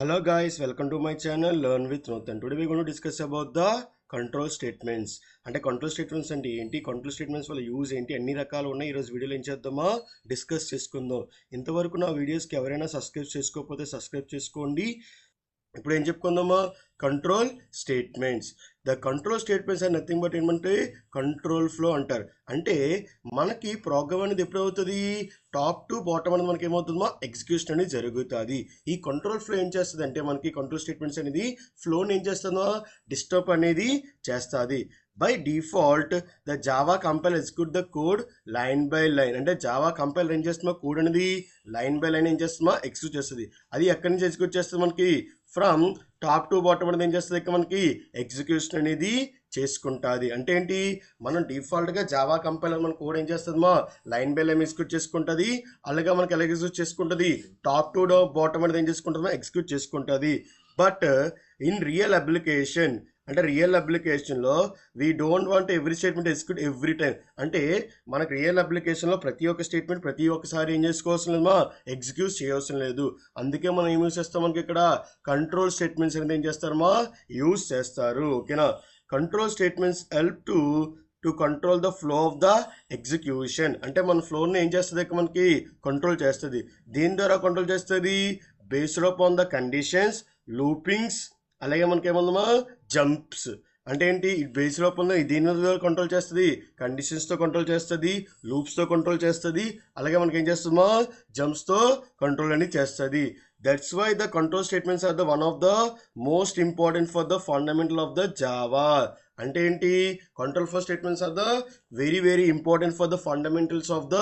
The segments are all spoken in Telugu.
Hello guys, welcome to my channel Learn with Nathan. Today we're going to discuss about the control statements. అంటే కంట్రోల్ స్టేట్మెంట్స్ అంటే ఏంటి, కంట్రోల్ స్టేట్మెంట్స్ వల్ల యూజ్ ఏంటి, అన్ని రకాలు ఉన్నాయి. ఈరోజు వీడియోలో ఏం చేద్దామా డిస్కస్ చేసుకుందాం. ఇంతవరకు నా వీడియోస్కి ఎవరైనా సబ్స్క్రైబ్ చేసుకోకపోతే సబ్స్క్రైబ్ చేసుకోండి. ఇప్పుడు ఏం చెప్పుకుందామా, control statements. The control statements are nothing but ఏమంటే కంట్రోల్ ఫ్లో అంటారు. అంటే మనకి ప్రోగ్రామ్ అనేది ఎప్పుడు అవుతుంది, టాప్ టు బాటమ్ అనేది మనకి ఏమవుతుందో ఎగ్జిక్యూషన్ అనేది జరుగుతుంది. ఈ కంట్రోల్ ఫ్లో ఏం చేస్తుంది అంటే మనకి కంట్రోల్ స్టేట్మెంట్స్ అనేది ఫ్లోని ఏం చేస్తుందో డిస్టర్బ్ అనేది చేస్తుంది. By default the Java compile execute the code line by line. అంటే జావా కంపైల్ ఏం చేస్తున్నా కోడ్ అనేది లైన్ బై లైన్ ఏం చేస్తున్నా ఎగ్జిక్యూట్ చేస్తుంది. అది ఎక్కడి నుంచి ఎగ్జిక్యూట్ చేస్తుంది, మనకి ఫ్రమ్ టాప్ టు బాటమ్ అనేది ఏం చేస్తుంది, ఇక్కడ మనకి ఎగ్జిక్యూషన్ అనేది చేసుకుంటుంది. అంటే ఏంటి, మనం డిఫాల్ట్గా జావా కంపైలర్ మన కోడ్ ఏం చేస్తుందో లైన్ బై లైన్ ఎగ్జిక్యూట్ చేసుకుంటుంది. అలాగే మనకి ఎలా ఎగ్జిక్యూట్ చేసుకుంటుంది, టాప్ టు బాటమ్ అనేది ఏం చేసుకుంటుందో ఎగ్జిక్యూట్ చేసుకుంటుంది. బట్ ఇన్ రియల్ అప్లికేషన్ అంటే రియల్ అప్లికేషన్లో we don't want every statement execute every time. అంటే మనకు రియల్ అప్లికేషన్లో ప్రతి ఒక్క స్టేట్మెంట్ ప్రతి ఒక్కసారి ఏం చేసుకోవాల్సిన లేదు, ఎగ్జిక్యూట్ చేయవలసిన లేదు. అందుకే మనం ఏం యూజ్ చేస్తాం, మనకి ఇక్కడ కంట్రోల్ స్టేట్మెంట్స్ అనేది ఏం చేస్తారమ్మా యూజ్ చేస్తారు. ఓకేనా, control statements help to control the flow of the execution. అంటే మన ఫ్లోని ఏం చేస్తుంది, మనకి కంట్రోల్ చేస్తుంది. దీని ద్వారా కంట్రోల్ చేస్తుంది బేస్డ్ అపాన్ ద కండిషన్స్, లూపింగ్స్, అలాగే మనకి ఏమన్నా జంప్స్. అంటే ఏంటి, ఇది బేస్డ్ అపాన్ దీని మీద కంట్రోల్ చేస్తుంది, కండిషన్స్తో కంట్రోల్ చేస్తుంది, లూప్స్తో కంట్రోల్ చేస్తుంది, అలాగే మనకి ఏం చేస్తుందో జంప్స్తో కంట్రోల్ అనేది చేస్తుంది. That's why the control statements are the one of the most important for the fundamental of the Java. అంటే ఏంటి, control flow statements are the very important for the fundamentals of the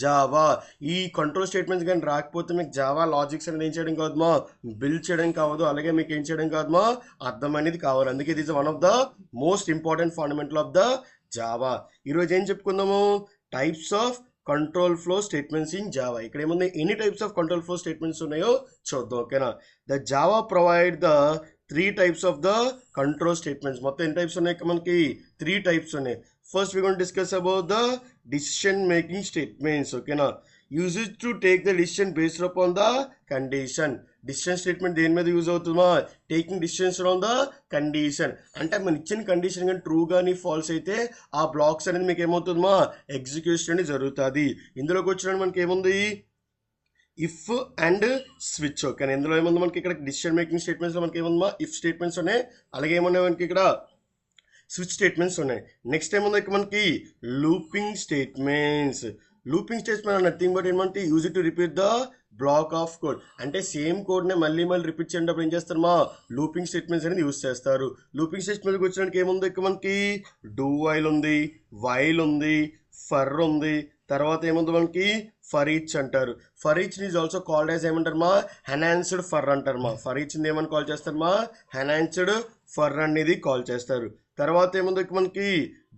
Java. ఈ కంట్రోల్ స్టేట్మెంట్స్ కానీ రాకపోతే మీకు జావా లాజిక్స్ అనేది ఏం చేయడం కాదు, బిల్డ్ చేయడం కావదు, అలాగే మీకు ఏం చేయడం కాదు, అర్థం అనేది కావాలి. అందుకే ఇది is one of the most important fundamental of the Java. ఈరోజు ఏం చెప్పుకుందాము, types of control flow statements in Java. ఇక్కడ ఏముంది, ఎన్ని types of control flow statements ఉన్నాయో చూద్దాం. ఓకేనా, the Java provide the 3 types of the control statements. మొత్తం ఎన్ని టైప్స్ ఉన్నాయి, మనకి 3 types ఉన్నాయి. First we gonna discuss about the decision making statements. ఓకేనా, use it to take the decision based upon the condition. Decision statement దేని మీద యూజ్ అవుతుందా, taking decisions on the condition. అంటే మనం ఇచ్చిన కండిషన్ కానీ ట్రూ కానీ ఫాల్స్ అయితే ఆ బ్లాక్స్ అనేది మీకు ఏమవుతుందా ఎగ్జిక్యూషన్ అనేది జరుగుతుంది. ఇందులోకి వచ్చిన మనకి ఏముంది, ఇఫ్ అండ్ స్విచ్. ఓకే, ఇందులో ఏముంది, మనకి ఇక్కడ డిసిషన్ మేకింగ్ స్టేట్మెంట్స్లో మనకి ఏముందా ఇఫ్ స్టేట్మెంట్స్ ఉన్నాయి, అలాగే ఏమున్నాయి మనకి ఇక్కడ స్విచ్ స్టేట్మెంట్స్ ఉన్నాయి. నెక్స్ట్ ఏముంది ఇక్కడ మనకి looping statements. Looping statement nothing but ఏమంటే use to repeat the block of code. అంటే సేమ్ కోడ్ని మళ్ళీ రిపీట్ చేసేటప్పుడు ఏం చేస్తారు, లూపింగ్ స్టేట్మెంట్స్ అనేది యూజ్ చేస్తారు. లూపింగ్ స్టేట్మెంట్కి వచ్చినకి ఏముంది, ఇక్కడ మనకి డూ వైల్ ఉంది, వైల్ ఉంది, ఫర్ ఉంది, తర్వాత ఏముంది మనకి ఫర్ ఈచ్ అంటారు. For each is also called as ఏమంటారు, ఎన్హాన్స్డ్ ఫర్ అంటారు. ఫర్ ఈచ్ ఏమని కాల్ చేస్తారు, ఎన్హాన్స్డ్ ఫర్ అనేది కాల్ చేస్తారు. తర్వాత ఏముంది మనకి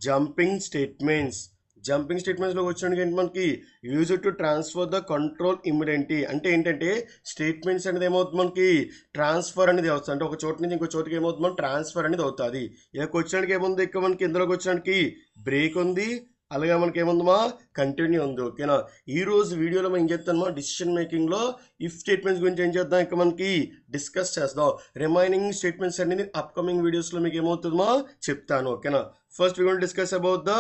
జంపింగ్ స్టేట్మెంట్స్. జంపింగ్ స్టేట్మెంట్స్లో వచ్చినకి ఏంటి, మనకి use to transfer the control immediately. అంటే ఏంటంటే స్టేట్మెంట్స్ అనేది ఏమవుతుంది, మనకి ట్రాన్స్ఫర్ అనేది అవుతుంది. అంటే ఒక చోటు నుంచి ఇంకో చోటుకి ఏమవుతుంది, మనకి ట్రాన్స్ఫర్ అనేది అవుతుంది. ఇక వచ్చినకి ఏముంది, ఇక్కడ మనకి ఇందులోకి వచ్చినకి బ్రేక్ ఉంది, అలాగే మనకి ఏముందమ్మా కంటిన్యూ ఉంది. ఓకేనా, ఈ రోజు వీడియోలో మనం ఏం చెప్తామా డిసిషన్ మేకింగ్లో ఇఫ్ స్టేట్మెంట్స్ గురించి ఏం చేద్దాం, ఇక్కడ మనకి డిస్కస్ చేద్దాం. రిమైనింగ్ స్టేట్మెంట్స్ అనేది అప్కమింగ్ వీడియోస్లో మీకు ఏమవుతుందో చెప్తాను. ఓకేనా, first we gonna discuss about the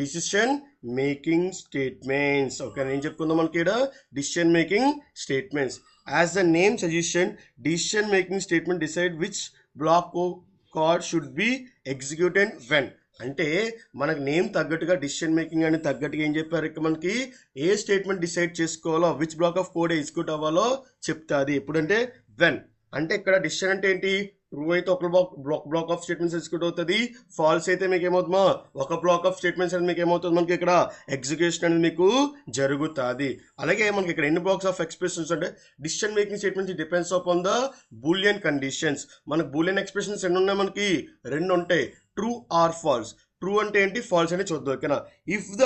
decision making statements. Okay, నేను చెప్పుకుందాం మనకి ఇక్కడ decision making statements. As the name suggestion, decision making statement decide which block code should be executed when. అంటే మనకు నేమ్ తగ్గట్టుగా డిసిషన్ మేకింగ్ అని తగ్గట్టుగా ఏం చెప్పారు, ఇక్కడ మనకి ఏ స్టేట్మెంట్ డిసైడ్ చేసుకోవాలో, which black of code execute అవ్వాలో చెప్తాది. ఎప్పుడంటే వెన్. అంటే ఇక్కడ డిసిషన్ అంటే ఏంటి, ట్రూ అయితే ఒక బ్లాక్ ఆఫ్ స్టేట్మెంట్స్ ఎగ్జిక్యూట్ అవుతుంది, ఫాల్స్ అయితే మీకు ఏమవుతుందో ఒక బ్లాక్ ఆఫ్ స్టేట్మెంట్స్ అనేది మీకు ఏమవుతుంది, మనకి ఇక్కడ ఎగ్జిక్యూషన్ అనేది మీకు జరుగుతుంది. అలాగే మనకి ఇక్కడ ఎన్ని బ్లాక్స్ ఆఫ్ ఎక్స్ప్రెషన్స్ అంటే decision making statements depends upon the Boolean conditions. మనకు బూలియన్ ఎక్స్ప్రెషన్స్ ఎన్ని ఉన్నాయి, మనకి 2 ఉంటాయి, ట్రూ ఆర్ ఫాల్స్. ట్రూ అంటే ఏంటి, ఫాల్స్ అని చూద్దాం. ఓకేనా, if the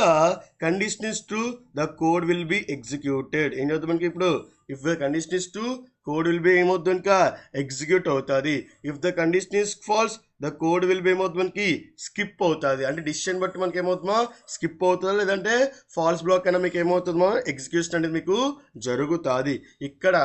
condition is true the code will be executed. ఏం చదువు మనకి ఇప్పుడు, if the condition is true code will be ఏమవుతుంది, ఇంకా ఎగ్జిక్యూట్ అవుతుంది. If the condition is false the code will be ఏమవుతుంది, మనకి స్కిప్ అవుతుంది. అంటే డిసిషన్ బట్టి మనకి ఏమవుతుందో స్కిప్ అవుతుందా, లేదంటే ఫాల్స్ బ్లాక్ అయినా మీకు ఏమవుతుందో ఎగ్జిక్యూషన్ అనేది మీకు జరుగుతుంది. ఇక్కడ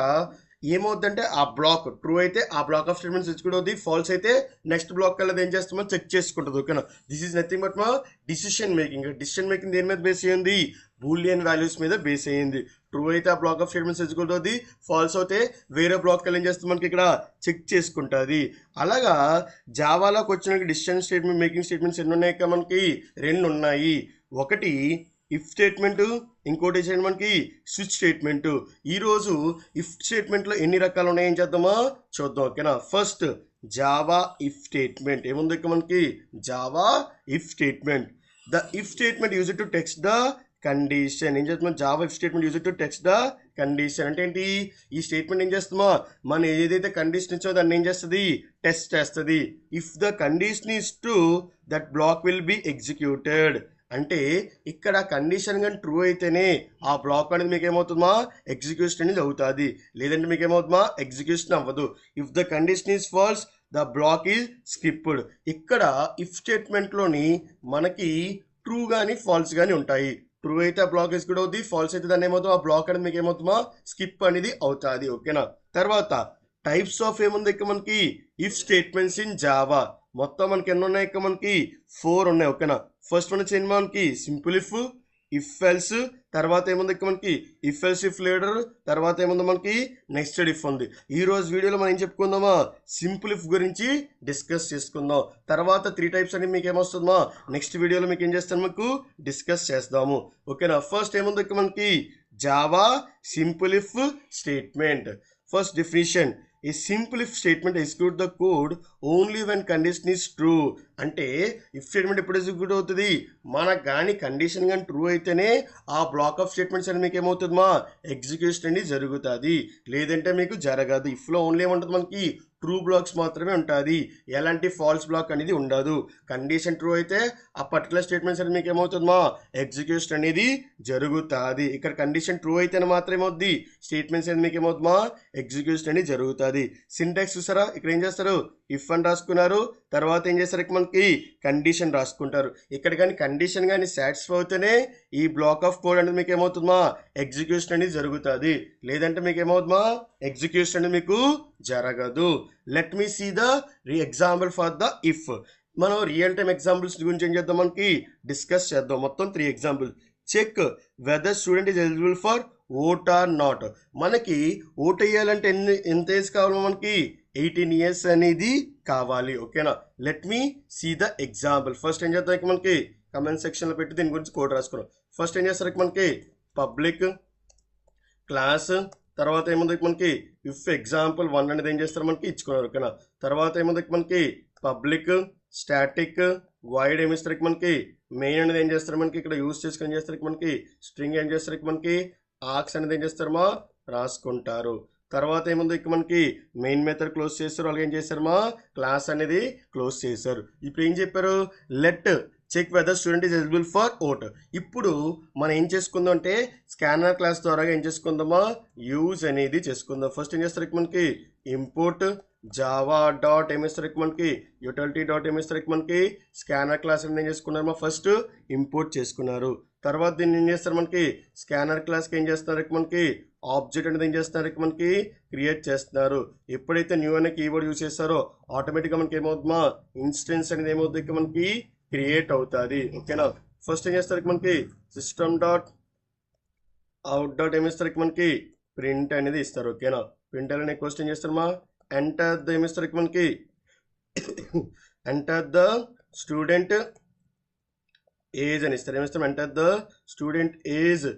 ఏమవుతుందంటే ఆ బ్లాక్ ట్రూ అయితే ఆ బ్లాక్ ఆఫ్ స్టేట్మెంట్స్ ఎగ్జిక్యూట్ అవుతుంది, ఫాల్స్ అయితే నెక్స్ట్ బ్లాక్ కల్లా ఏం చేస్తామో చెక్ చేసుకుంటుంది. ఓకేనా, దిస్ ఈజ్ నథింగ్ బట్ మా డిసిషన్ మేకింగ్ దేని మీద బేస్ అయ్యింది, బూలియన్ వాల్యూస్ మీద బేస్ అయ్యింది. ట్రూ అయితే ఆ బ్లాక్ ఆఫ్ స్టేట్మెంట్స్ ఎగ్జిక్యూట్ అవుతుంది, ఫాల్స్ అయితే వేరే బ్లాక్ కల్లా ఏం చేస్తాం మనకి ఇక్కడ చెక్ చేసుకుంటుంది. అలాగా జావాలోకి వచ్చిన డిసిషన్ స్టేట్మెంట్ మేకింగ్ స్టేట్మెంట్స్ ఎన్ని ఉన్నాయి కదా మనకి, రెండు ఉన్నాయి. ఒకటి ఇఫ్ స్టేట్మెంట్, ఇంకోటి ఏంటంటే మనకి స్విచ్ స్టేట్మెంట్. ఈరోజు ఇఫ్ స్టేట్మెంట్లో ఎన్ని రకాలు ఉన్నాయో ఏం చేద్దామా చూద్దాం. ఓకేనా, ఫస్ట్ జావా ఇఫ్ స్టేట్మెంట్ ఏముంది ఇక్కడ మనకి, Java if statement. The if statement use to text the condition. ఏం చేస్తున్నాం, Java if statement use to text the condition అంటే ఏంటి, ఈ స్టేట్మెంట్ ఏం చేస్తామా మనం ఏదైతే కండిషన్ ఇచ్చో దాన్ని ఏం చేస్తుంది, టెస్ట్ చేస్తుంది. If the condition is true that block will be executed. అంటే ఇక్కడ కండిషన్ కానీ ట్రూ అయితేనే ఆ బ్లాక్ అనేది మీకు ఏమవుతుందా ఎగ్జిక్యూషన్ అనేది అవుతుంది, లేదంటే మీకు ఏమవుతుందా ఎగ్జిక్యూషన్ అవ్వదు. If the condition is false the block is skipped. ఇక్కడ ఇఫ్ స్టేట్మెంట్లోని మనకి ట్రూ కానీ ఫాల్స్ కానీ ఉంటాయి. ట్రూ అయితే ఆ బ్లాక్ ఎగ్జిక్యూట్ అవుతుంది, ఫాల్స్ అయితే దాన్ని ఏమవుతుంది ఆ బ్లాక్ అనేది మీకు ఏమవుతుందా స్కిప్ అనేది అవుతుంది. ఓకేనా, తర్వాత టైప్స్ ఆఫ్ ఏముంది ఇక్కడ మనకి ఇఫ్ స్టేట్మెంట్స్ ఇన్ జావా. మొత్తం మనకి ఎన్ని ఉన్నాయి ఇక్కడ మనకి 4 ఉన్నాయి. ఓకేనా, ఫస్ట్ వన్ వచ్చి మనకి సింపుల్ ఇఫ్ ఎల్స్, తర్వాత ఏముంది ఇక్కడ మనకి ఇఫ్ ఎల్స్ ఇఫ్ లేటర్, తర్వాత ఏముంది మనకి నెక్స్టెడ్ ఇఫ్ ఉంది. ఈ రోజు వీడియోలో మనం ఏం చెప్పుకుందామా, సింపుల్ ఇఫ్ గురించి డిస్కస్ చేసుకుందాం. తర్వాత 3 టైప్స్ అని మీకు ఏమొస్తుందా నెక్స్ట్ వీడియోలో మీకు ఏం చేస్తాను మీకు డిస్కస్ చేస్తాము. ఓకేనా, ఫస్ట్ ఏముంది ఇక్కడ మనకి Java simple if statement. First definition, a simple if statement execute the code only when condition is true. అంటే ఇఫ్ స్టేట్మెంట్ ఎప్పుడు ఎగ్జిక్యూట్ అవుతుంది, మనకు కానీ కండిషన్ కానీ ట్రూ అయితేనే ఆ బ్లాక్ ఆఫ్ స్టేట్మెంట్స్ అని మీకు ఏమవుతుంది మా ఎగ్జిక్యూషన్ అనేది జరుగుతుంది, లేదంటే మీకు జరగదు. ఇఫ్లో ఓన్లీ ఏముంటుంది మనకి ట్రూ బ్లాక్స్ మాత్రమే ఉంటుంది, ఎలాంటి ఫాల్స్ బ్లాక్ అనేది ఉండదు. కండిషన్ ట్రూ అయితే ఆ పర్టికులర్ స్టేట్మెంట్స్ అనేది మీకు ఏమవుతుంది మా ఎగ్జిక్యూషన్ అనేది జరుగుతుంది. ఇక్కడ కండిషన్ ట్రూ అయితేనే మాత్రం ఏమవుద్ది స్టేట్మెంట్స్ అనేది మీకు ఏమవుతుంది మా ఎగ్జిక్యూషన్ అనేది జరుగుతుంది. సింటాక్స్ చూసారా, ఇక్కడ ఏం చేస్తారు ఇఫ్ అని రాసుకున్నారు, తర్వాత ఏం చేస్తారు ఇక్కడ మనకి కండిషన్ రాసుకుంటారు. ఇక్కడ కానీ కండిషన్ కానీ సాటిస్ఫై అవుతేనే ఈ బ్లాక్ ఆఫ్ కోడ్ అనేది మీకు ఏమవుతుందా ఎగ్జిక్యూషన్ అనేది జరుగుతుంది, లేదంటే మీకు ఏమవుతుందా ఎగ్జిక్యూషన్ అనేది మీకు జరగదు. Let me see the example for the if. మనం రియల్ టైమ్ ఎగ్జాంపుల్స్ గురించి ఏం చేద్దాం మనకి డిస్కస్ చేద్దాం. మొత్తం 3 examples. Check whether student is eligible for vote or not. మనకి ఓట్ వేయాలంటే ఎంత ఏజ్ కావాలి మనకి 18 years అనేది కావాలి. ఓకేనా, let me see the example. First ఏం చేద్దాం మనకి కమెంట్ సెక్షన్లో పెట్టి దీని గురించి కోడ్ రాసుకున్నాం. ఫస్ట్ ఏం చేస్తారు మనకి పబ్లిక్ క్లాస్, తర్వాత ఏముంది మనకి ఇఫ్ ఎగ్జాంపుల్ 1 అనేది ఏం చేస్తారు మనకి ఇచ్చుకున్నారు. ఓకేనా, తర్వాత ఏముంది మనకి పబ్లిక్ స్టాటిక్ వైడ్ ఏమి ఇస్తారు మనకి మెయిన్ అనేది ఏం చేస్తారు మనకి ఇక్కడ యూజ్ చేసుకుని ఏం చేస్తారు మనకి స్ట్రింగ్ ఏం చేస్తారు మనకి ఆర్క్స్ అనేది ఏం చేస్తారమ్మా రాసుకుంటారు. తర్వాత ఏముంది ఇక్కడ మనకి మెయిన్ మెథడ్ క్లోజ్ చేస్తారు, అలాగే ఏం చేస్తారు మా క్లాస్ అనేది క్లోజ్ చేశారు. ఇప్పుడు ఏం చెప్పారు, let check whether student is eligible for vote. ఇప్పుడు మనం ఏం చేసుకుందాం అంటే స్కానర్ క్లాస్ ద్వారా ఏం చేసుకుందామా యూజ్ అనేది చేసుకుందాం. ఫస్ట్ ఏం చేస్తారు మనకి ఇంపోర్ట్ జావా డాట్ ఏమిస్తారు మనకి యూటిలిటీ డాట్ ఏమిస్తారు మనకి స్కానర్ క్లాస్ అనేది ఏం చేసుకున్నారు మా ఫస్ట్ ఇంపోర్ట్ చేసుకున్నారు. తర్వాత దీన్ని ఏం చేస్తారు మనకి స్కానర్ క్లాస్కి ఏం చేస్తున్నారు మనకి ఆబ్జెక్ట్ అనేది ఏం చేస్తున్నారు మనకి క్రియేట్ చేస్తున్నారు. ఎప్పుడైతే న్యూ అనే కీవర్డ్ యూజ్ చేస్తారో ఆటోమేటిక్గా మనకి ఏమవుతుందా ఇన్స్టెన్స్ అనేది ఏమవుతుంది మనకి క్రియేట్ అవుతుంది. ఓకేనా, ఫస్ట్ ఏం చేస్తారు మనకి సిస్టమ్ డాట్ అవుట్ డాట్ ఏమిస్తారు మనకి ప్రింట్ అనేది ఇస్తారు. ఓకేనా, ప్రింట్ అనే క్వశ్చన్ చేస్తారు మా ఎంటర్ ద ఏమిస్తారు మనకి ఎంటర్ ద స్టూడెంట్ ఏజ్ అని ఇస్తారు. ఏమిస్తాం enter the student age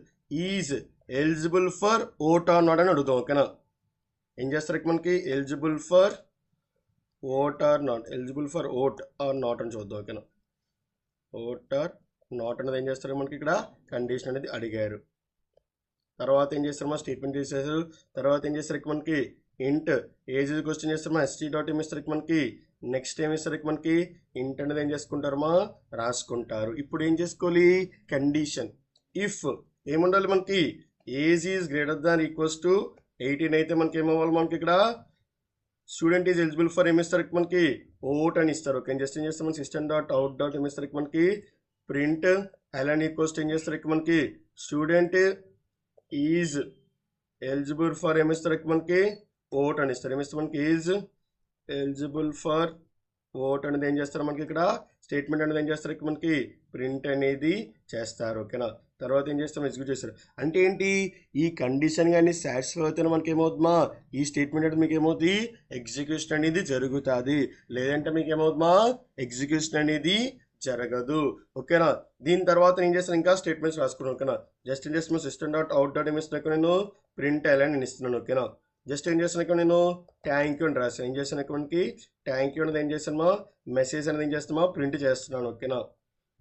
is eligible for vote or not అని అడుగుతాం. ఓకేనా, ఏం చేస్తారు మనకి eligible for vote or not, eligible for vote or not అని చూద్దాం. ఓకేనా, ఓట్ ఆర్ నాట్ అనేది ఏం చేస్తారు మనకి ఇక్కడ కండిషన్ అనేది అడిగారు. తర్వాత ఏం చేస్తారు మా స్టేట్మెంట్ చేసేసారు. తర్వాత ఏం చేస్తారు మనకి ఇంట్ ఏజ్ క్వశ్చన్ చేస్తారు మా ఎస్టీ డాట్ ఏమి ఇస్తారు మనకి నెక్స్ట్ ఏమి ఇస్తారు మనకి ఇంట్ అనేది ఏం చేసుకుంటారు మా రాసుకుంటారు. ఇప్పుడు ఏం చేసుకోవాలి కండిషన్ ఇఫ్ ఏముండాలి మనకి age is greater than equals to 18 అయితే మనకి ఏమవ్వాలి మనకి ఇక్కడ స్టూడెంట్ ఈజ్ ఎలిజిబుల్ ఫర్ ఏమి ఇస్తారు మనకి ఓట్ అని ఇస్తారు. ఓకే, జస్ట్ ఏం చేస్తాం మన సిస్టమ్ డాట్ అవుట్ డాట్ ఏమి ఇస్తారు మనకి ప్రింట్ అలన్ ఈక్వల్స్ ఏం చేస్తారు మనకి స్టూడెంట్ ఈజ్ ఎలిజిబుల్ ఫర్ ఏమి ఇస్తారు మనకి ఓట్ అని ఇస్తారు. ఏమిస్తారు మనకి ఈజ్ ఎలిజిబుల్ ఫర్ ఓట్ అనేది ఏం చేస్తారు మనకి ఇక్కడ స్టేట్మెంట్ అనేది ఏం చేస్తారు ఇక్కడ మనకి ప్రింట్ అనేది చేస్తారు. ఓకేనా. తర్వాత ఏం చేస్తాం ఎగ్జిక్యూట్ చేస్తారు. అంటే ఏంటి ఈ కండిషన్ కానీ సాటిస్ఫై అవుతేనే మనకి ఏమవుతుందా ఈ స్టేట్మెంట్ అనేది మీకు ఏమవుతుంది ఎగ్జిక్యూషన్ అనేది జరుగుతుంది. లేదంటే మీకు ఏమవుతుందా ఎగ్జిక్యూషన్ అనేది జరగదు. ఓకేనా. దీని తర్వాత ఏం చేస్తాను ఇంకా స్టేట్మెంట్స్ రాసుకున్నాను. ఓకేనా. జస్ట్ మా సిస్టమ్ డాట్ అవుట్ డాట్ ఏం ఇస్తున్నాను నేను ప్రింట్ ఎల్ అని నేను ఇస్తున్నాను. ఓకేనా. జస్ట్ ఏం చేస్తాను ఇక్కడ నేను థ్యాంక్ యూ అని రాశాను. ఏం చేస్తాను ఇక్కడ మనకి థ్యాంక్ యూ అనేది ఏం చేస్తామా మెసేజ్ అనేది ఏం చేస్తామా ప్రింట్ చేస్తున్నాను. ఓకేనా.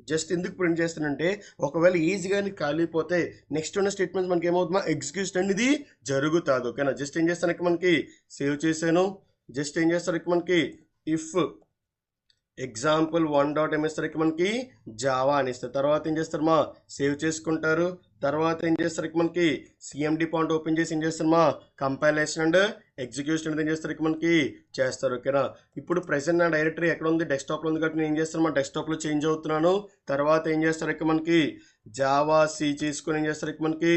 జస్ట్ ఎందుకు ప్రింట్ చేస్తానంటే ఒకవేళ ఈజీగా ఖాళీపోతే నెక్స్ట్ ఉన్న స్టేట్మెంట్స్ మనకి ఏమవుతుందా ఎగ్జిక్యూషన్ అనేది జరుగుతుంది. ఓకేనా. జస్ట్ ఏం చేస్తాను ఇక్కడ మనకి సేవ్ చేశాను. జస్ట్ ఏం చేస్తారు ఇక్కడ మనకి ఇఫ్ ఎగ్జాంపుల్ 1 డాట్ ఏం ఇస్తారు ఇక్కడ మనకి జావా అని ఇస్తారు. తర్వాత ఏం చేస్తారు మా సేవ్ చేసుకుంటారు. తర్వాత ఏం చేస్తారు ఇక్కడ మనకి సిఎండి పాయింట్ ఓపెన్ చేసి ఏం చేస్తారు మా కంపైలేషన్ అండ్ ఎగ్జిక్యూషన్ అనేది ఏం చేస్తారు ఇక్కడ మనకి చేస్తారు. ఓకేనా. ఇప్పుడు ప్రెసెంట్ నా డైరెక్టరీ ఎక్కడ ఉంది డెస్క్టాప్లో ఉంది కాబట్టి నేను ఏం చేస్తాను మా డెస్క్టాప్లో చేంజ్ అవుతున్నాను. తర్వాత ఏం చేస్తారు ఇక్కడ మనకి జావా సి చేసుకొని ఏం చేస్తారు ఇక్కడ మనకి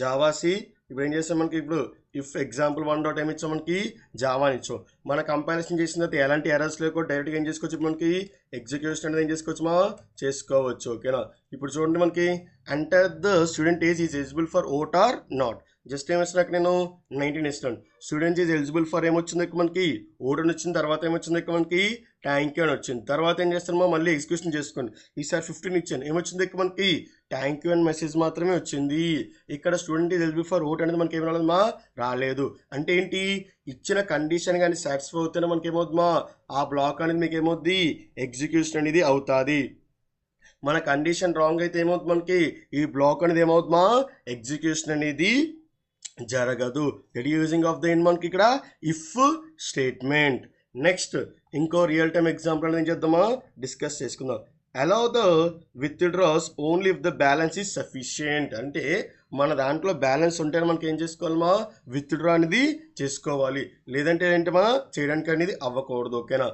జావా సి ఇప్పుడు ఏం చేస్తాం మనకి ఇప్పుడు ఇఫ్ ఎగ్జాంపుల్ 1 డాట్ ఏమి ఇచ్చాం మనకి జావా అని ఇచ్చాం. మన కంపారిజన్ చేసిన తర్వాత ఎలాంటి ఎర్రర్స్ లేకుండా డైరెక్ట్గా ఏం చేసుకోవచ్చు మనకి ఎగ్జిక్యూషన్ అనేది ఏం చేసుకోవచ్చు మా చేసుకోవచ్చు. ఓకేనా. ఇప్పుడు చూడండి మనకి enter the student age is eligible for vote or not. Just ఏమొచ్చినాక నేను 19 ఇస్తాను. స్టూడెంట్ ఈజ్ ఎలిజిబుల్ ఫర్ ఏమొచ్చింది ఇక్కడ మనకి ఓట్ అని వచ్చింది. తర్వాత ఏమొచ్చింది ఇక్కడ మనకి థ్యాంక్ యూ అని వచ్చింది. తర్వాత ఏం చేస్తాను మళ్ళీ ఎగ్జిక్యూషన్ చేసుకోండి. ఈసారి 15 ఇచ్చాను. ఏమొచ్చింది ఇక్కడ మనకి థ్యాంక్ యూ అని మెసేజ్ మాత్రమే వచ్చింది. ఇక్కడ student is eligible for vote అనేది మనకి ఏం రాలేదు మా రాలేదు. అంటే ఏంటి ఇచ్చిన కండిషన్ కానీ సాటిస్ఫై అవుతేనే మనకి ఏమవుతుందా ఆ బ్లాక్ అనేది మీకు ఏమవుద్ది ఎగ్జిక్యూషన్ అనేది అవుతుంది. మన కండిషన్ రాంగ్ అయితే ఏమవుతుంది మనకి ఈ బ్లాక్ అనేది ఏమవుతుందా ఎగ్జిక్యూషన్ అనేది జరగదు. దట్ యూజింగ్ ఆఫ్ ద మనకి ఇక్కడ ఇఫ్ స్టేట్మెంట్. నెక్స్ట్ ఇంకో రియల్ టైమ్ ఎగ్జాంపుల్ అనేది ఏం చేద్దామా డిస్కస్ చేసుకుందాం. Allow the withdraws only if the balance is sufficient. అంటే మన దాంట్లో బ్యాలెన్స్ ఉంటేనే మనకి ఏం చేసుకోవాలమా విత్డ్రా అనేది చేసుకోవాలి. లేదంటే ఏంటమా చేయడానికి అనేది అవ్వకూడదు. ఓకేనా.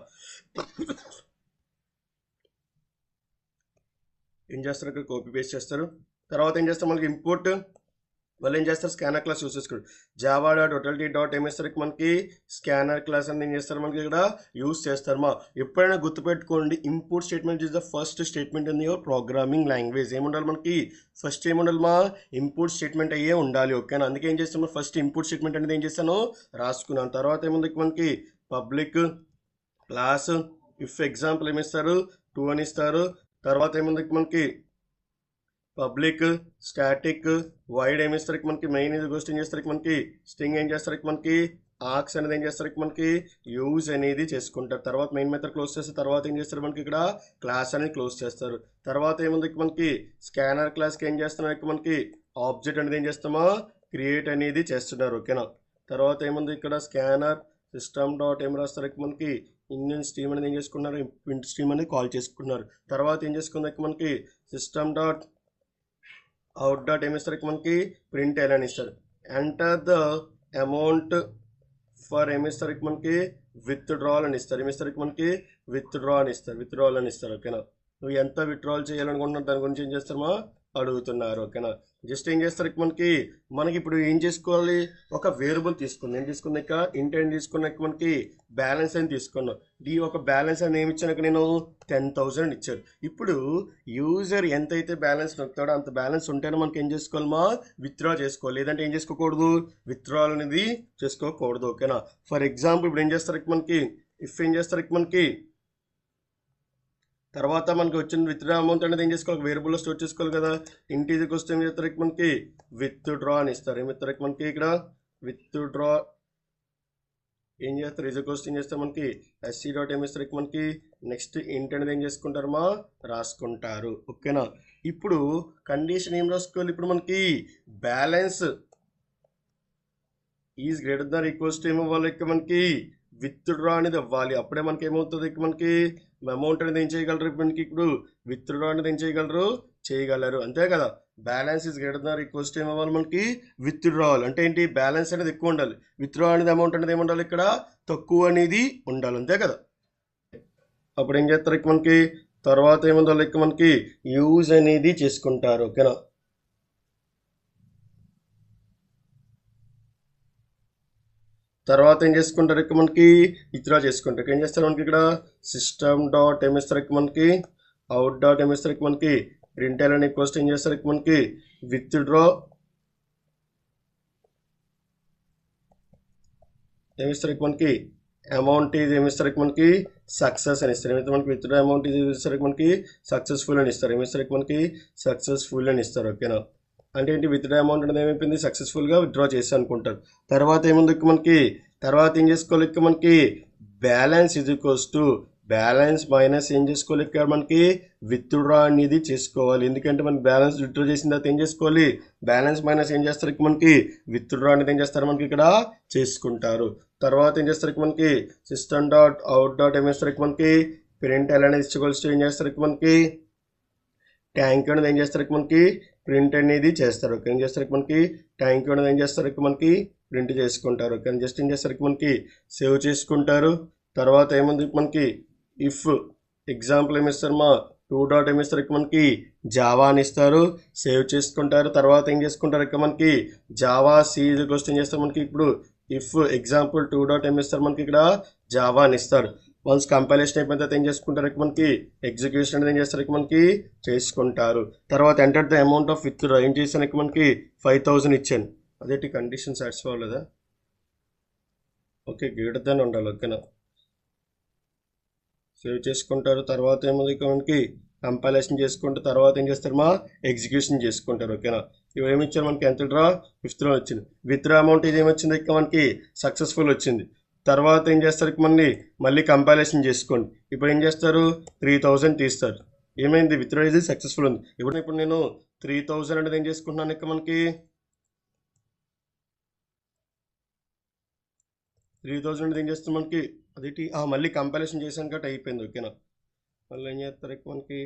ఏం చేస్తారు ఇక్కడ కాపీ పేస్ట్ చేస్తారు. తర్వాత ఏం చేస్తారు మనకి ఇంపోర్ట్ వాళ్ళు ఏం చేస్తారు స్కానర్ క్లాస్ యూస్ చేసుకోండి. జావా డాట్ టోటల్టీ డాట్ ఏం చేస్తారు మనకి స్కానర్ క్లాస్ అని ఏం చేస్తారు మనకి ఇక్కడ యూస్ చేస్తారు. మా ఎప్పుడైనా గుర్తుపెట్టుకోండి import statement is the first statement in your programming language. ఏముండాలి మనకి ఫస్ట్ ఏముండాలి మా ఇంపోర్ట్ స్టేట్మెంట్ అయ్యే ఉండాలి. ఓకేనా. అందుకే ఏం చేస్తాము ఫస్ట్ ఇంపోర్ట్ స్టేట్మెంట్ అనేది ఏం చేస్తాను రాసుకున్నాను. తర్వాత ఏముంది మనకి పబ్లిక్ క్లాస్ ఇఫ్ ఎగ్జాంపుల్ ఏమిస్తారు 2 అని ఇస్తారు. తర్వాత ఏముంది మనకి పబ్లిక్ స్టాటిక్ వైడ్ ఏమి ఇస్తారు మనకి మెయిన్ ఇది గోస్ట్ ఏం చేస్తారు మనకి స్ట్రింగ్ ఏం చేస్తారు మనకి ఆర్క్స్ అనేది ఏం చేస్తారు మనకి యూజ్ అనేది చేసుకుంటారు. తర్వాత మెయిన్ మెథడ్ క్లోజ్ చేస్తారు. తర్వాత ఏం చేస్తారు మనకి ఇక్కడ క్లాస్ అనేది క్లోజ్ చేస్తారు. తర్వాత ఏముంది మనకి స్కానర్ క్లాస్కి ఏం చేస్తున్నారు మనకి ఆబ్జెక్ట్ అనేది ఏం చేస్తామా క్రియేట్ అనేది చేస్తున్నారు. ఓకేనా. తర్వాత ఏముంది ఇక్కడ స్కానర్ సిస్టమ్ డాట్ ఏం రాస్తారు మనకి ఇండియన్ స్ట్రీమ్ అనేది ఏం చేసుకున్నారు ప్రింట్ స్ట్రీమ్ అనేది కాల్ చేసుకున్నారు. తర్వాత ఏం చేసుకుందాం మనకి సిస్టమ్ డాట్ అవుట్ డాట్ ఏమి ఇస్తారు మనకి ప్రింట్ ఎల్ అని ఇస్తారు. ఎంటర్ ద అమౌంట్ ఫర్ ఏమి ఇస్తారు మనకి విత్డ్రాల్ అని ఇస్తారు. ఏమి ఇస్తారు మనకి విత్డ్రా అని ఇస్తారు విత్డ్రాల్ అని ఇస్తారు. ఓకేనా. నువ్వు ఎంత విత్డ్రాల్ చేయాలనుకుంటున్నావు దాని గురించి ఏం చేస్తారమా అడుగుతున్నారు. ఓకేనా. జస్ట్ ఏం చేస్తారు మనకి ఇప్పుడు ఏం చేసుకోవాలి ఒక వేరియబుల్ తీసుకుంది. ఏం తీసుకున్నాక ఇంట్ అని తీసుకున్నాక మనకి బ్యాలెన్స్ అని తీసుకున్నాం. ఈ ఒక బ్యాలెన్స్ అని ఏమి ఇచ్చాక నేను 10,000 ఇచ్చారు. ఇప్పుడు యూజర్ ఎంతైతే బ్యాలెన్స్ నొక్కుతాడో అంత బ్యాలెన్స్ ఉంటేనే మనకి ఏం చేసుకోవాలమా విత్డ్రా చేసుకోవాలి. లేదంటే ఏం చేసుకోకూడదు విత్డ్రాల్ అనేది చేసుకోకూడదు. ఓకేనా. ఫర్ ఎగ్జాంపుల్ ఇప్పుడు ఏం చేస్తారు మనకి ఇఫ్ ఏం చేస్తారు మనకి తర్వాత మనకి వచ్చిన విత్డ్రా అమౌంట్ అనేది ఏం చేసుకోవాలి వేరియబుల్లో స్టోర్ చేసుకోవాలి కదా. ఇంటీజర్కి వస్తే ఏం చేస్తారు మనకి విత్డ్రా అని ఇస్తారు. ఏమి ఇస్తారు మనకి ఇక్కడ విత్డ్రా ఏం చేస్తారు రిజర్వ్ కోస్ట్ ఏం చేస్తారు మనకి ఎస్సీ డాట్ ఏమి ఇస్తారు మనకి నెక్స్ట్ ఇంట్ అనేది ఏం చేసుకుంటారు మా రాసుకుంటారు. ఓకేనా. ఇప్పుడు కండిషన్ ఏం రాసుకోవాలి ఇప్పుడు మనకి balance is greater than equals to ఏమవ్వాలి ఇక్కడ మనకి విత్డ్రా అనేది అవ్వాలి. అప్పుడే మనకి ఏమవుతుంది మనకి అమౌంట్ అనేది ఏం చేయగలరు మనకి ఇప్పుడు విత్డ్రా అనేది ఏం చేయగలరు అంతే కదా. Balance is greater than equals to ఏమవ్వాలి మనకి విత్డ్రాల్ అంటే ఏంటి బ్యాలెన్స్ అనేది ఎక్కువ ఉండాలి. విత్డ్రా అనేది అమౌంట్ అనేది ఏముండాలి ఇక్కడ తక్కువ అనేది ఉండాలి అంతే కదా. అప్పుడు ఏం చేస్తారు మనకి తర్వాత ఏముండాలి మనకి యూజ్ అనేది చేసుకుంటారు. ఓకేనా. తర్వాత ఏం చేసుకుంటారు ఇక మనకి విత్డ్రా చేసుకుంటారు. ఏం చేస్తారు మనకి ఇక్కడ సిస్టమ్ డాట్ ఏం ఇస్తారు ఇక మనకి అవుట్ డాట్ ఏం ఇస్తారు ఇక మనకి ప్రింట్ అనే ఈక్వల్స్ ఏం చేస్తారు ఇక మనకి విత్డ్రా ఏమిస్తారు ఇక మనకి అమౌంట్ ఇది ఏమిస్తారు ఇక మనకి సక్సెస్ అని ఇస్తారు. ఏమైతే మనకి విత్డ్రా అమౌంట్ ఇది ఇస్తారు ఇక మనకి సక్సెస్ఫుల్ అని ఇస్తారు. ఏమిస్తారు ఇక మనకి సక్సెస్ఫుల్ అని ఇస్తారు. ఓకేనా, అంటే ఏంటి విత్డ్రా అమౌంట్ అనేది ఏమైపోయింది సక్సెస్ఫుల్గా విత్డ్రా చేసి అనుకుంటారు. తర్వాత ఏముంది ఇక మనకి తర్వాత ఏం చేసుకోవాలి ఇక మనకి బ్యాలెన్స్ ఇది ఈక్వల్స్ టు బ్యాలెన్స్ మైనస్ ఏం చేసుకోవాలి ఇక్కడ మనకి విత్డ్రా అనేది చేసుకోవాలి. ఎందుకంటే మనకి బ్యాలెన్స్ విత్డ్రా చేసిన తర్వాత ఏం చేసుకోవాలి బ్యాలెన్స్ మైనస్ ఏం చేస్తారు ఇక మనకి విత్డ్రా అనేది ఏం చేస్తారు మనకి ఇక్కడ చేసుకుంటారు. తర్వాత ఏం చేస్తారు ఇక మనకి సిస్టమ్ డాట్ అవుట్ డాట్ ఏం చేస్తారు ఇక మనకి ప్రింట్ అనేది ఇచ్చుకోవాల్సి ఏం చేస్తారు ఇక మనకి ట్యాంక్ అనేది ఏం చేస్తారు ఇక మనకి ప్రింట్ అనేది చేస్తారు. ఓకే, ఏం చేస్తారు ఇక మనకి ట్యాంక్ అనేది ఏం చేస్తారు ఇక మనకి ప్రింట్ చేసుకుంటారు. ఓకే, జస్ట్ ఏం చేస్తారు ఇక మనకి సేవ్ చేసుకుంటారు. తర్వాత ఏముంది మనకి ఇఫ్ ఎగ్జాంపుల్ ఏమిస్తారు మా టూ డాట్ ఏమిస్తారు ఇక మనకి జావా అని ఇస్తారు, సేవ్ చేసుకుంటారు. తర్వాత ఏం చేసుకుంటారు ఇక మనకి జావా సి క్వశ్చన్ చేస్తారు మనకి ఇప్పుడు ఇఫ్ ఎగ్జాంపుల్ టూ డాట్ ఏమిస్తారు మనకి ఇక్కడ జావా అని ఇస్తారు. వన్స్ కంపైలేషన్ అయిపోయిన తర్వాత ఏం చేసుకుంటారు ఇక మనకి ఎగ్జిక్యూషన్ అనేది ఏం చేస్తారు ఇక మనకి చేసుకుంటారు. తర్వాత enter the amount of withdraw ఏం చేశాను ఇక మనకి 5000 ఇచ్చాను. అదేంటి కండిషన్ సాటిస్ఫై అవ్వలేదా? ఓకే, గ్రేటర్ దాన్ ఉండాలి. ఓకేనా, సేవ్ చేసుకుంటారు. తర్వాత ఏముంది మనకి కంపైలేషన్ చేసుకుంటే తర్వాత ఏం చేస్తారు మా ఎగ్జిక్యూషన్ చేసుకుంటారు. ఓకేనా, ఇవి ఏమి ఇచ్చారు మనకి ఎంత డ్రా విత్డ్రా వచ్చింది. విత్డ్రా అమౌంట్ ఇది ఏమొచ్చింది ఇక మనకి సక్సెస్ఫుల్ వచ్చింది. తర్వాత ఏం చేస్తారు ఇక మళ్ళీ కంపైలేషన్ చేసుకోండి. ఇప్పుడు ఏం చేస్తారు 3000 తీస్తారు. ఏమైంది విత్డ్రా ఇది సక్సెస్ఫుల్ ఉంది. ఇప్పుడు నేను 3000 అనేది ఏం చేసుకుంటున్నాను ఇక మనకి 3000 అనేది ఏం చేస్తుంది మనకి అదేంటి మళ్ళీ కంపైలేషన్ చేశాను కాబట్టి అయిపోయింది. ఓకేనా, మళ్ళీ ఏం చేస్తారు ఇక మనకి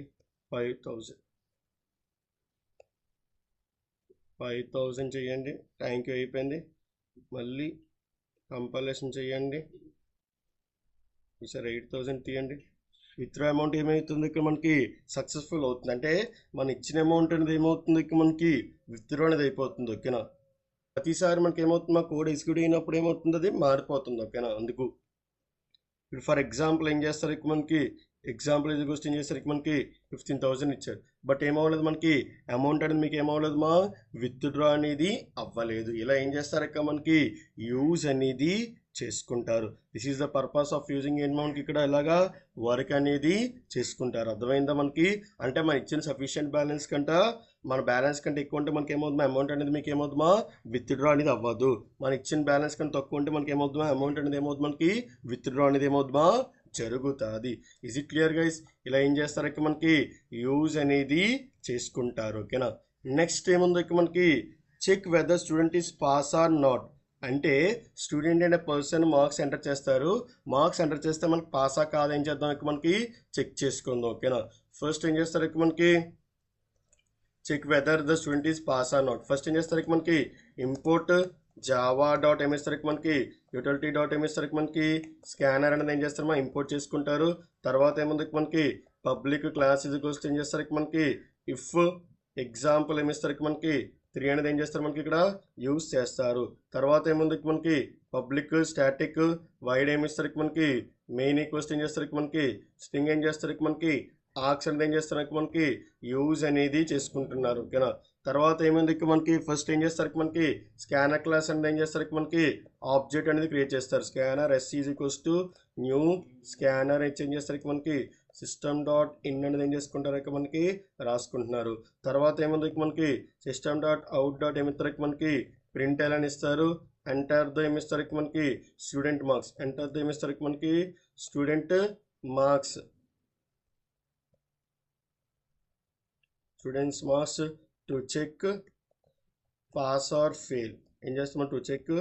5000 చేయండి. థ్యాంక్ యూ అయిపోయింది. మళ్ళీ కంపైలేషన్ చేయండి. ఈసారి 8000 తీయండి. విత్డ్రా అమౌంట్ ఏమవుతుంది ఇక్కడ మనకి సక్సెస్ఫుల్ అవుతుంది. అంటే మన ఇచ్చిన అమౌంట్ అనేది ఏమవుతుంది ఇక్కడ మనకి విత్డ్రా అనేది అయిపోతుంది. ఓకేనా, ప్రతిసారి మనకి ఏమవుతుంది మా కోడ్ ఎగ్జిక్యూట్ అయినప్పుడు ఏమవుతుంది అది మారిపోతుంది. ఓకేనా, అందుకు ఇప్పుడు ఫర్ ఎగ్జాంపుల్ ఏం చేస్తారు ఇక మనకి ఎగ్జాంపుల్ ఇది క్వశ్చన్ చేస్తారు ఇక మనకి 15,000 ఇచ్చారు. బట్ ఏమవ్వలేదు మనకి అమౌంట్ అనేది మీకు ఏమవ్వలేదు మా విత్డ్రా అనేది అవ్వలేదు. ఇలా ఏం చేస్తారు ఇక మనకి యూజ్ అనేది చేసుకుంటారు. This is the purpose of using amount. ఇక్కడ ఇలాగా వర్క్ అనేది చేసుకుంటారు. అర్థమైందా మనకి? అంటే మన ఇచ్చిన సఫిషియంట్ బ్యాలెన్స్ కంటే మన బ్యాలెన్స్ కంటే ఎక్కువ ఉంటే మనకి ఏమవుతుందా అమౌంట్ అనేది మీకు ఏమవుతుందా విత్డ్రా అనేది అవ్వదు. మన ఇచ్చిన బ్యాలెన్స్ కంటే తక్కువ ఉంటే మనకి ఏమవుతుందా అమౌంట్ అనేది ఏమవుతుంది మనకి విత్డ్రా అనేది ఏమవుతుందా జరుగుతుంది. Is it clear guys? ఇలా ఏం చేస్తారు ఇక మనకి యూజ్ అనేది చేసుకుంటారు. ఓకేనా, నెక్స్ట్ ఏముందో ఇక మనకి check whether student is pass or not. అంటే స్టూడెంట్ అనే పర్సన్ మార్క్స్ ఎంటర్ చేస్తారు. మార్క్స్ ఎంటర్ చేస్తే మనకి పాసా కాదా ఏం చేద్దాం ఇక మనకి చెక్ చేసుకుందాం. ఓకేనా, ఫస్ట్ ఏం చేస్తారు ఇక మనకి check whether the student is pass or not. First ఏం చేస్తారు ఇక మనకి ఇంపోర్ట్ జావా డాట్ ఏం ఇస్తారు ఇక మనకి యూటిలిటీ డాట్ ఏం ఇస్తారు ఇక మనకి స్కానర్ అనేది ఏం చేస్తారు మనం ఇంపోర్ట్ చేసుకుంటారు. తర్వాత ఏముంది ఇక మనకి పబ్లిక్ క్లాస్ ఇది కోసం ఏం చేస్తారు ఇక మనకి ఇఫ్ ఎగ్జాంపుల్ ఏమి ఇస్తారు ఇక మనకి 3 అనేది ఏం చేస్తారు మనకి ఇక్కడ యూజ్ చేస్తారు. తర్వాత ఏముంది ఇక మనకి పబ్లిక్ స్టాటిక్ వైడ్ ఏమి ఇస్తారు ఇక మనకి మెయిన్ ఈక్వల్స్ ఏం చేస్తారు ఇక మనకి స్ట్రింగ్ ఏం చేస్తారు ఇక మనకి ఆర్క్స్ అనేది ఏం చేస్తారు ఇక మనకి యూజ్ అనేది చేసుకుంటున్నారు. ఓకేనా, తర్వాత ఏమైంది ఇక మనకి ఫస్ట్ ఏం చేస్తారు ఇక మనకి స్కానర్ క్లాస్ అనేది ఏం చేస్తారు ఇక మనకి ఆబ్జెక్ట్ అనేది క్రియేట్ చేస్తారు. Scanner s is equals to new scanner ఏం చేస్తారు ఇక మనకి సిస్టమ్ డాట్ ఇన్ అనేది ఏం చేసుకుంటారు ఇక మనకి రాసుకుంటున్నారు. తర్వాత ఏముంది ఇక మనకి సిస్టమ్ డాట్ అవుట్ డాట్ ఏమిస్తారు ఇక మనకి ప్రింట్ అని ఇస్తారు. ఎంటర్ ద ఏమిస్తారు ఇక మనకి స్టూడెంట్ మార్క్స్. ఎంటర్ ద ఏమిస్తారు ఇక మనకి student marks. Students marks to check pass or fail. ఏం చేస్తాం to check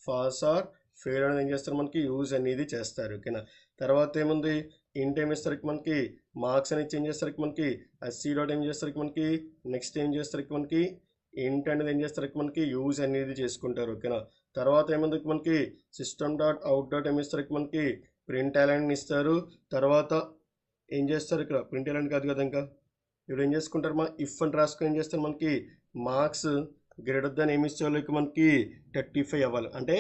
pass or fail అనేది ఏం చేస్తారు మనకి యూజ్ అనేది చేస్తారు. ఓకేనా, తర్వాత ఏముంది ఇంట్ ఏమి ఇస్తారు మనకి మార్క్స్ అనేది చేంజ్ చేస్తారు మనకి ఎస్సీ డాట్ ఏం చేస్తారు మనకి నెక్స్ట్ ఏం చేస్తారు మనకి ఇంట్ అనేది ఏం చేస్తారు మనకి యూజ్ అనేది చేసుకుంటారు. ఓకేనా, తర్వాత ఏముంది మనకి సిస్టమ్ డాట్ అవుట్ డాట్ ఏమి ఇస్తారు మనకి ప్రింట్ అలైన్ ఇస్తారు. తర్వాత ఏం చేస్తారు ఇక్కడ ప్రింట్ అలైన్ కాదు కదా ఇంకా ఇప్పుడు ఏం చేసుకుంటారు మా ఇఫ్ అని రాసుకొని ఏం చేస్తారు మనకి మార్క్స్ గ్రేటర్ దాన్ ఏమి ఇచ్చేవాళ్ళు మనకి 35 అవ్వాలి. అంటే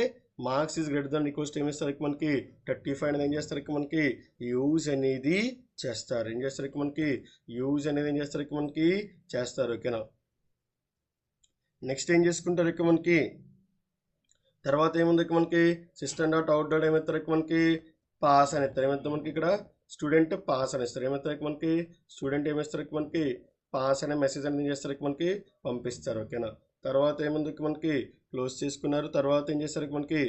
marks is greater than equals to ఏం చేస్తారు మనకి 35 అనేది ఏం చేస్తారు మనకి యూజ్ అనేది చేస్తారు. ఏం చేస్తారు మనకి యూజ్ అనేది ఏం చేస్తారు మనకి చేస్తారు. ఓకేనా. నెక్స్ట్ ఏం చేసుకుంటారు మనకి తర్వాత ఏముంది మనకి సిస్టమ్ డాట్ అవుట్ డాట్ ఏమవుతారు మనకి పాస్ అని ఇస్తారు. ఏమవుతుంది మనకి ఇక్కడ స్టూడెంట్ పాస్ అని ఇస్తారు. ఏమవుతారు మనకి స్టూడెంట్ ఏమిస్తారు మనకి పాస్ అనే మెసేజ్ అనేది ఏం చేస్తారు మనకి పంపిస్తారు. ఓకేనా. తర్వాత ఏముంది మనకి క్లోజ్ చేసుకున్నారు. తర్వాత ఏం చేస్తారు మనకి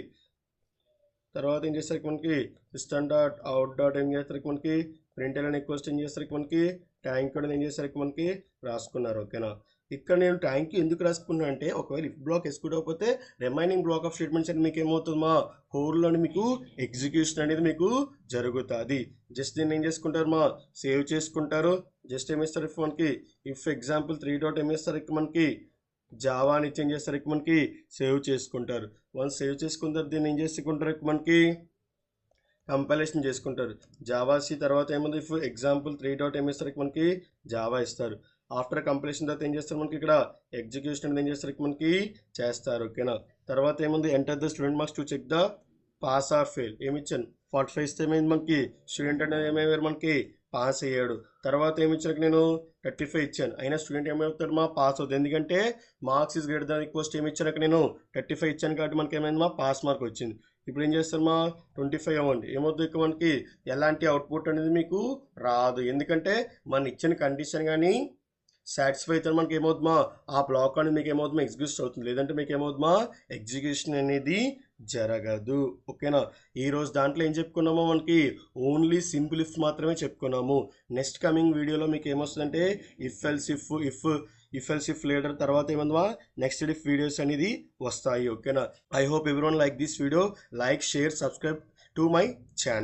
సిస్టమ్ డాట్ అవుట్ డాట్ ఏం చేస్తారు మనకి ప్రింట్ అని ఈక్వల్స్ ఏం చేస్తారు మనకి ట్యాంక్ కూడా ఏం చేస్తారు మనకి రాసుకున్నారు. ఓకేనా. ఇక్కడ నేను ట్యాంక్ ఎందుకు రాసుకున్నా అంటే ఒకవేళ ఇఫ్ బ్లాక్ ఎక్స్క్యూట్ అవ్వకపోతే రిమైనింగ్ బ్లాక్ ఆఫ్ స్టేట్మెంట్స్ అనేది మీకు ఏమవుతుంది మా కోడ్లోని మీకు ఎగ్జిక్యూషన్ అనేది మీకు జరుగుతుంది. జస్ట్ దీన్ని ఏం చేసుకుంటారు మా సేవ్ చేసుకుంటారు. జస్ట్ ఏమిస్తారు మనకి ఇఫ్ ఎగ్జాంపుల్ 3 డాట్ ఏం చేస్తారు మనకి జావా అని చేంజ్ చేస్తారు మనకి సేవ్ చేసుకుంటారు. వన్స్ సేవ్ చేసుకున్న తర్వాత దీన్ని ఏం చేసుకుంటారు మనకి కంపైలేషన్ చేసుకుంటారు. జావా సి తర్వాత ఏముంది ఇఫ్ ఎగ్జాంపుల్ 3 డాట్ ఏం ఇస్తారు మనకి జావా ఇస్తారు. ఆఫ్టర్ కంపైలేషన్ తర్వాత ఏం చేస్తారు మనకి ఇక్కడ ఎగ్జిక్యూషన్ అనేది ఏం చేస్తారు మనకి చేస్తారు. ఓకేనా. తర్వాత ఏముంది enter the student marks to check the pass or fail ఏమి ఇచ్చాను 45 ఇస్తే ఏమైంది మనకి స్టూడెంట్ అనేది ఏమయ్యారు మనకి పాస్ అయ్యాడు. తర్వాత ఏమి ఇచ్చాను నేను 35 ఇచ్చాను అయినా స్టూడెంట్ ఏమవుతాడు మా పాస్ అవుతుంది. ఎందుకంటే marks is greater than equals ఏమి ఇచ్చాను నేను 35 ఇచ్చాను కాబట్టి మనకి ఏమైంది మా పాస్ మార్క్ వచ్చింది. ఇప్పుడు ఏం చేస్తారు మా 25 అవ్వండి ఏమవుతుంది ఇక మనకి ఎలాంటి అవుట్పుట్ అనేది మీకు రాదు. ఎందుకంటే మన ఇచ్చిన కండిషన్ కానీ సాటిస్ఫై అయితే మనకి ఏమవుతుందా ఆ బ్లాక్ అనేది మీకు ఏమవుతుందా ఎగ్జిక్యూషన్ అవుతుంది. లేదంటే మీకు ఏమవుతుందా ఎగ్జిక్యూషన్ అనేది జరగదు. ఓకేనా. ఈరోజు దాంట్లో ఏం చెప్పుకున్నామో మనకి ఓన్లీ సింపుల్ ఇఫ్ మాత్రమే చెప్పుకున్నాము. నెక్స్ట్ కమింగ్ వీడియోలో మీకు ఏమొస్తుందంటే ఇఫ్ ఎల్స్ ఇఫ్ లేటర్ తర్వాత ఏమన్నా నెక్స్ట్ ఇఫ్ వీడియోస్ అనేది వస్తాయి. ఓకేనా. I hope everyone like this video. Like share subscribe to my channel.